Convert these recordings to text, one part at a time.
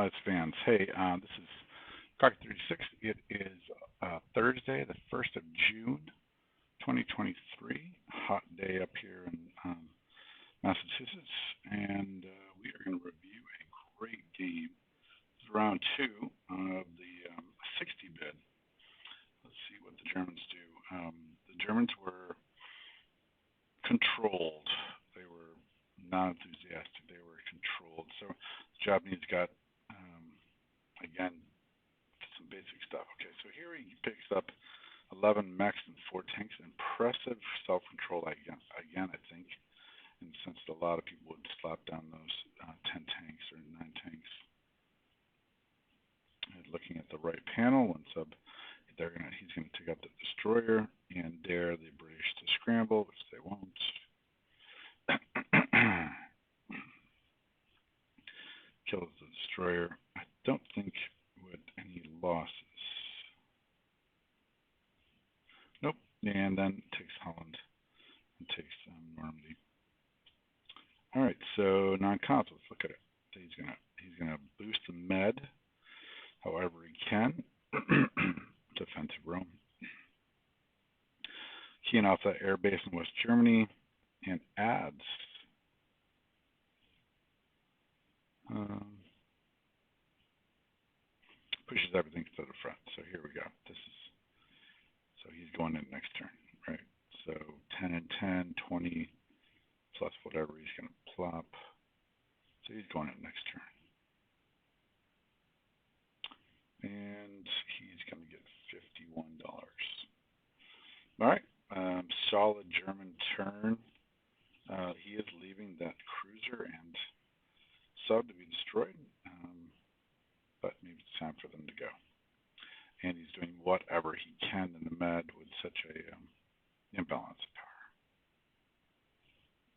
Allies fans. Hey, this is Cock 36. It is Thursday, the 1st of June, 2023. Hot day up here in Massachusetts, and we are going to review a great game. It's round two of the 60 bid. Let's see what the Germans do. The Germans were controlled. They were not enthusiastic. They were controlled. So the Japanese got, again, some basic stuff. Okay, so here he picks up 11 mechs and 4 tanks. Impressive self-control again, I think, in the sense that a lot of people would slap down those 10 tanks or 9 tanks. And looking at the right panel, once up, he's going to take out the destroyer and dare the British to scramble, which they won't. Kills the destroyer. I don't think with any losses. Nope. And then takes Holland and takes Normandy. All right. So non-cons. Let's look at it. He's gonna boost the med, however he can. Defensive Rome. Keying off that air base in West Germany and adds pushes everything to the front. So here we go. So he's going in next turn, right? So 10 and 10, 20 plus whatever he's going to plop. So he's going in next turn. And he's going to get $51. All right. Solid German turn. He is leaving that cruiser and sub to be destroyed, but maybe it's time for them to go. And he's doing whatever he can in the med with such a imbalance of power.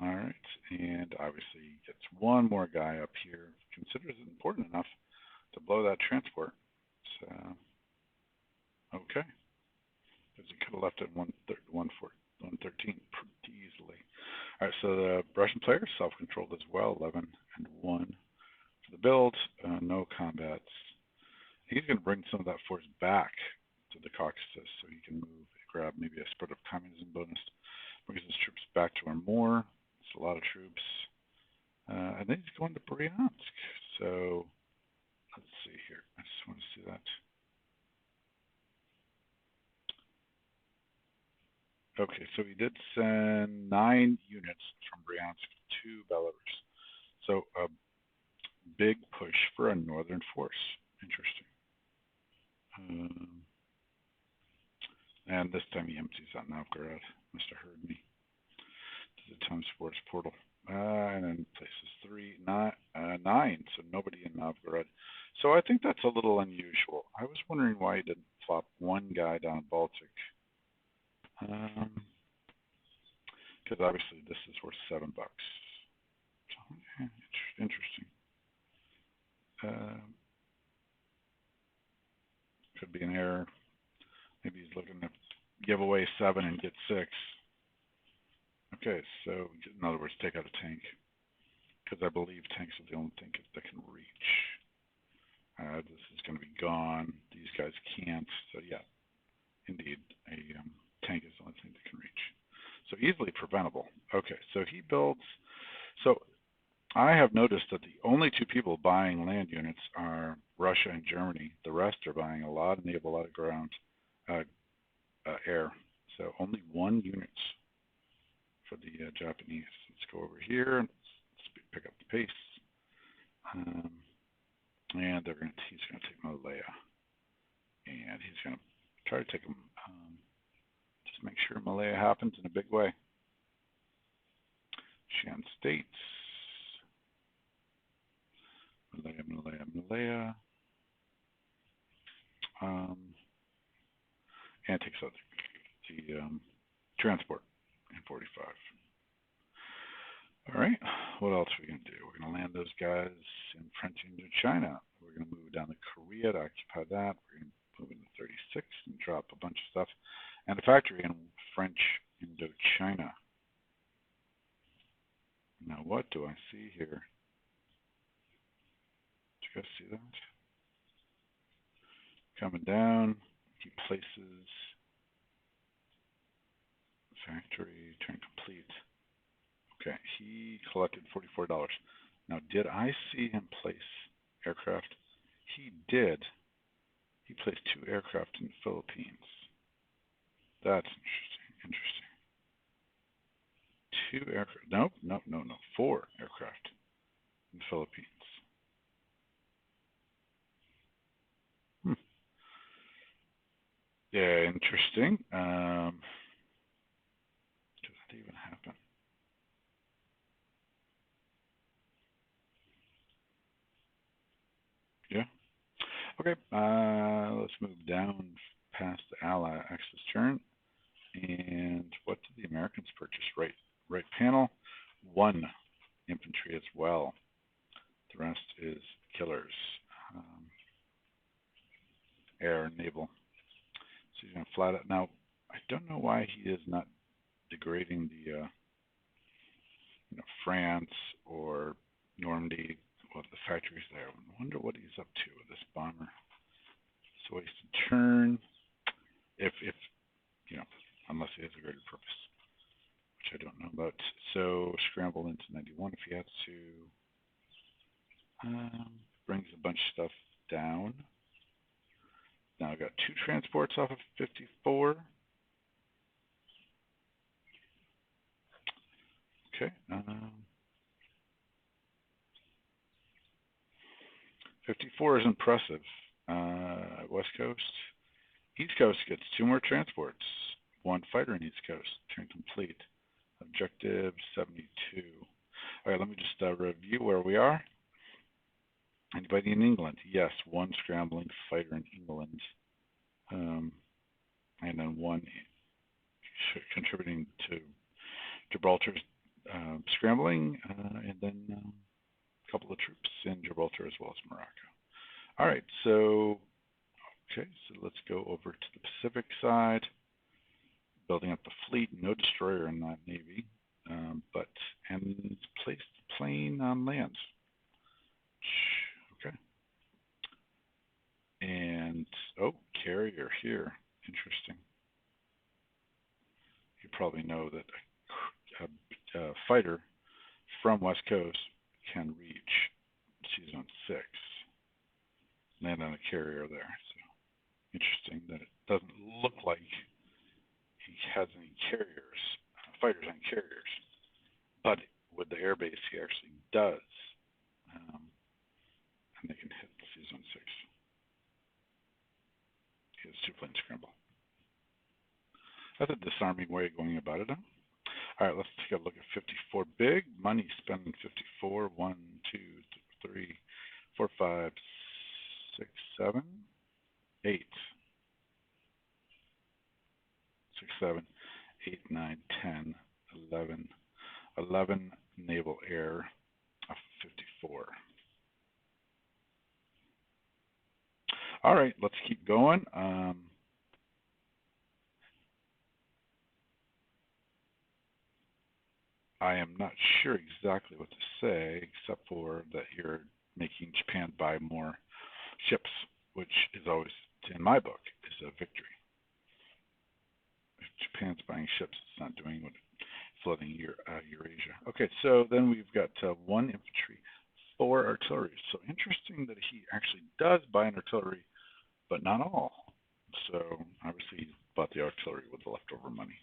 All right, and obviously he gets one more guy up here. Considers it important enough to blow that transport. So, okay. Because he could have left it 113 pretty easily. All right, so the Russian player self-controlled as well, 11 and 1 for the build. No combats. He's going to bring some of that force back to the Caucasus so he can move, grab maybe a spread of communism bonus, brings his troops back to more. It's a lot of troops. And then he's going to Bryansk. So let's see here. I just want to see that. Okay, so he did send 9 units from Bryansk to Belarus. So a big push for a northern force. Interesting. And this time he empties out Novgorod. Must have heard me. To the Time Sports portal. And then places 9. So nobody in Novgorod. So I think that's a little unusual. I was wondering why he didn't flop one guy down Baltic. Because obviously this is worth $7. Okay, interesting. Could be an error. Maybe he's looking to give away 7 and get 6. Okay, so in other words, take out a tank. Because I believe tanks are the only thing that can reach. This is going to be gone. These guys can't. So yeah, indeed, a tank is the only thing that can reach. So easily preventable. Okay, so he builds. So I have noticed that the only 2 people buying land units are Russia and Germany. The rest are buying a lot of naval, a lot of ground, air. So only 1 unit for the Japanese. Let's go over here and let's pick up the pace. And he's going to take Malaya. And he's going to try to take him. Just make sure Malaya happens in a big way. Shan States. Malaya. And takes out the transport in 45. All right, what else are we going to do? We're going to land those guys in French Indochina. We're going to move down to Korea to occupy that. We're going to move into 36 and drop a bunch of stuff. And a factory in French Indochina. Now, what do I see here? You guys see that? Coming down, he places factory, turn complete. Okay, he collected $44. Now, did I see him place aircraft? He did. He placed 2 aircraft in the Philippines. That's interesting. 2 aircraft. Nope. 4 aircraft in the Philippines. Yeah, interesting. Does that even happen? Yeah. Okay. Let's move down past the Ally Axis turn. And what did the Americans purchase? Right panel. 1 infantry as well. The rest is killers. Air, naval. So he's going to flat it. Now, I don't know why he is not degrading the France or Normandy. Well, the factories there. I wonder what he's up to with this bomber. So wasted turn. If unless he has a greater purpose, which I don't know about. So scramble into 91 if he has to. Brings a bunch of stuff down. Now I've got 2 transports off of 54. Okay. 54 is impressive. West Coast. East Coast gets 2 more transports. 1 fighter in East Coast. Turn complete. Objective 72. All right, let me just review where we are. Anybody in England? Yes, 1 scrambling fighter in England. And then 1 contributing to Gibraltar's scrambling, and then a couple of troops in Gibraltar as well as Morocco. All right, so let's go over to the Pacific side. Building up the fleet, no destroyer in that navy, and placed the plane on land. Okay. And carrier here. Interesting. You probably know that a fighter from West Coast can reach Season 6, land on a carrier there. So interesting that it doesn't look like he has any carriers, fighters on carriers, but with the airbase he actually does, and they can hit Season 6. He has 2 planes scramble. That's a disarming way of going about it, huh? All right, let's take a look at 54. Big money spent in 54. 1, 2, 3, 4, 5, 6, 7, 8. 6, 7, 8, 9, 10, 11. 11 naval air of 54. All right, let's keep going. I am not sure exactly what to say, except for that you're making Japan buy more ships, which is always, in my book, is a victory. If Japan's buying ships, it's not doing what flooding Eurasia. Okay, so then we've got 1 infantry, 4 artillery. So interesting that he actually does buy an artillery, but not all. So obviously he bought the artillery with the leftover money.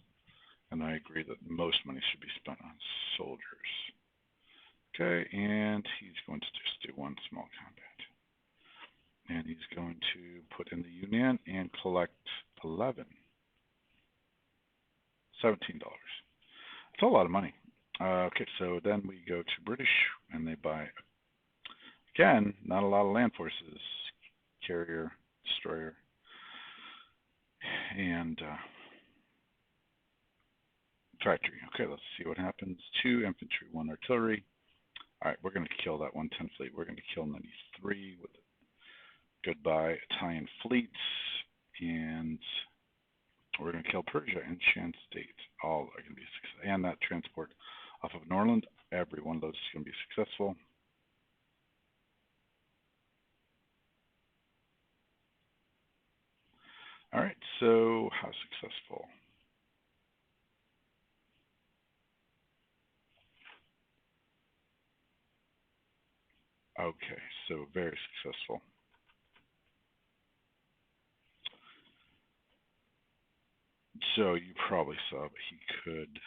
And I agree that most money should be spent on soldiers. Okay, and he's going to just do 1 small combat. And he's going to put in the Yunnan and collect 11. $17. It's a lot of money. Okay, so then we go to British, and they buy, again, not a lot of land forces, carrier, destroyer, and factory. Okay, let's see what happens. 2 infantry, 1 artillery. All right, we're going to kill that 110 fleet. We're going to kill 93 with goodbye Italian fleets, and we're going to kill Persia and Shan State. All are going to be successful. And that transport off of Norland, every one of those is going to be successful. So, how successful? Okay, so very successful. So you probably saw, but he could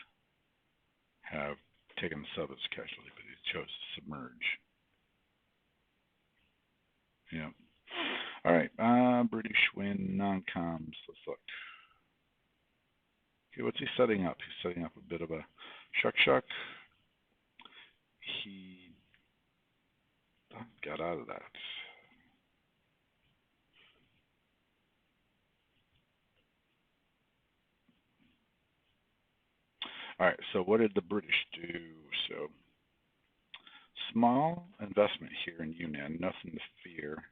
have taken the sub as a casualty, but he chose to submerge. Yeah. All right. British win non-coms. Let's look. Okay, what's he setting up? He's setting up a bit of a shuck. He got out of that. All right. So what did the British do? So small investment here in Yunnan. Nothing to fear.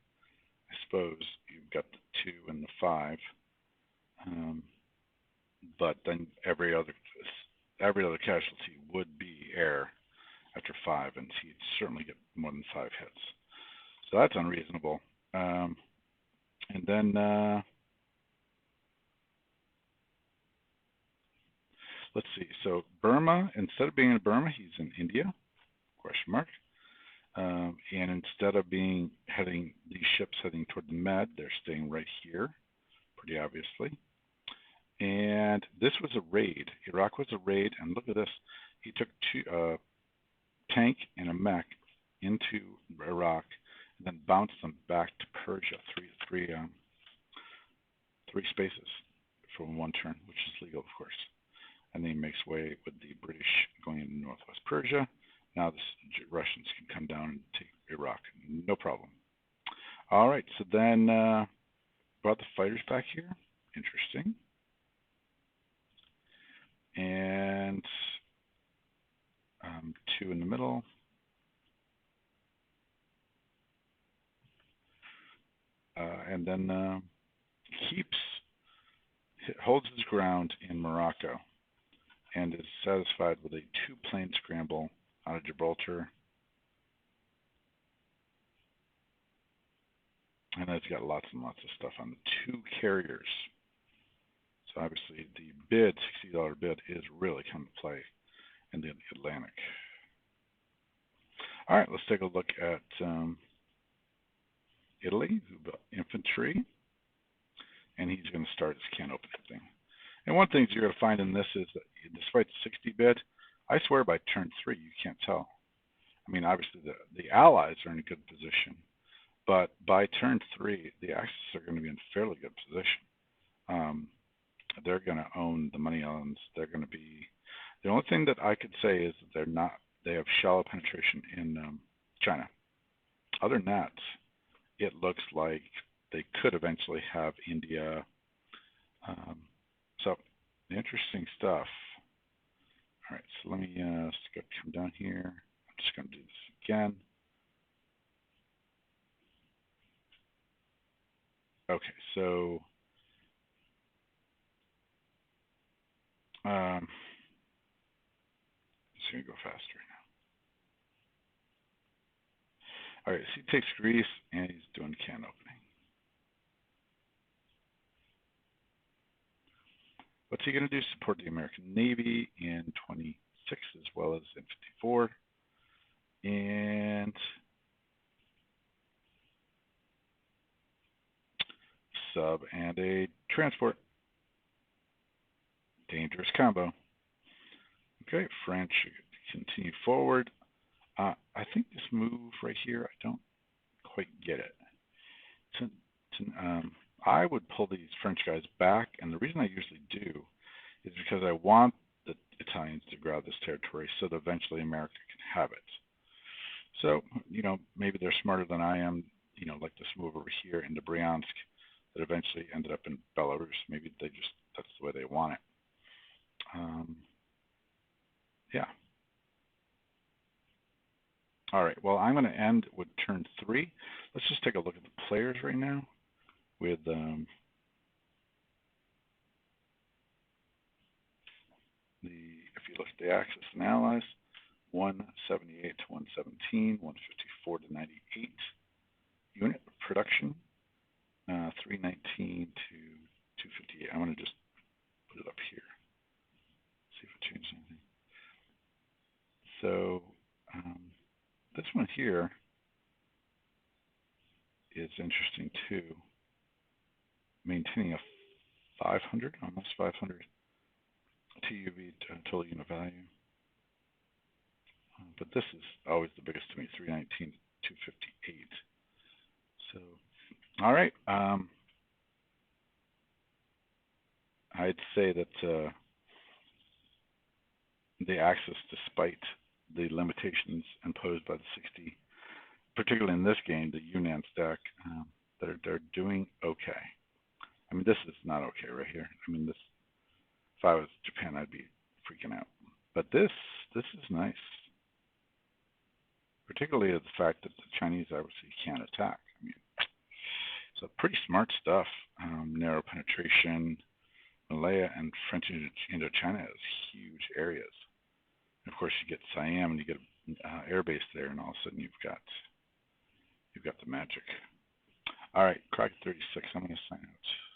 I suppose you've got the 2 and the 5. Um, but then every other casualty would be air after 5, and he'd certainly get more than 5 hits. So that's unreasonable. And then let's see. So Burma, instead of being in Burma, he's in India? Question mark. And instead of heading these ships heading toward the Med, they're staying right here, pretty obviously. And this was a raid. Iraq was a raid, and look at this. He took two tank and a mech into Iraq, and then bounced them back to Persia. Three spaces for one turn, which is legal, of course. And then he makes way with the British going into northwest Persia. Now the Russians can come down and take Iraq, no problem. All right, so then brought the fighters back here. Interesting. And 2 in the middle. And then holds his ground in Morocco and is satisfied with a 2-plane scramble out of Gibraltar. And it's got lots and lots of stuff on the 2 carriers. So obviously the $60 bid is really come to play in the Atlantic. All right, let's take a look at Italy, who built infantry, and he's going to start his can opening thing. And one thing you're going to find in this is that despite the 60 bid, I swear by turn 3 you can't tell. I mean, obviously the Allies are in a good position, but by turn 3 the Axis are going to be in fairly good position. They're going to own the money islands. They're going to be the only thing that I could say is that they have shallow penetration in China. Other than that, it looks like they could eventually have India. So interesting stuff. All right, so let me come down here. I'm just going to do this again. Okay, so it's going to go faster now. All right, so he takes Greece and he's doing can opening. What's he going to do? Support the American Navy in 26 as well as in 54. And sub and a transport. Dangerous combo. Okay, French continue forward. I think this move right here, I don't quite get it. I would pull these French guys back, and the reason I usually do is because I want the Italians to grab this territory so that eventually America can have it. So, maybe they're smarter than I am, like this move over here into Bryansk that eventually ended up in Belarus. Maybe that's the way they want it. Yeah. All right, well, I'm going to end with turn 3. Let's just take a look at the players right now with if you look at the Axis and Allies, 178 to 117, 154 to 98 unit production, 319 to 258. is interesting too. Maintaining a 500, almost 500 TUV total unit value. But this is always the biggest to me, 319, 258. So, all right. I'd say that the axis, despite the limitations imposed by the 60, particularly in this game, the Yunnan stack, they're doing okay. I mean, this is not okay right here. I mean, this, if I was Japan, I'd be freaking out. But this is nice, particularly the fact that the Chinese obviously can't attack. I mean, so pretty smart stuff. Narrow penetration. Malaya and French Indochina has huge areas. And of course, you get Siam and you get air base there, and all of a sudden you've got the magic. All right, Crockett 36. I'm going to sign out.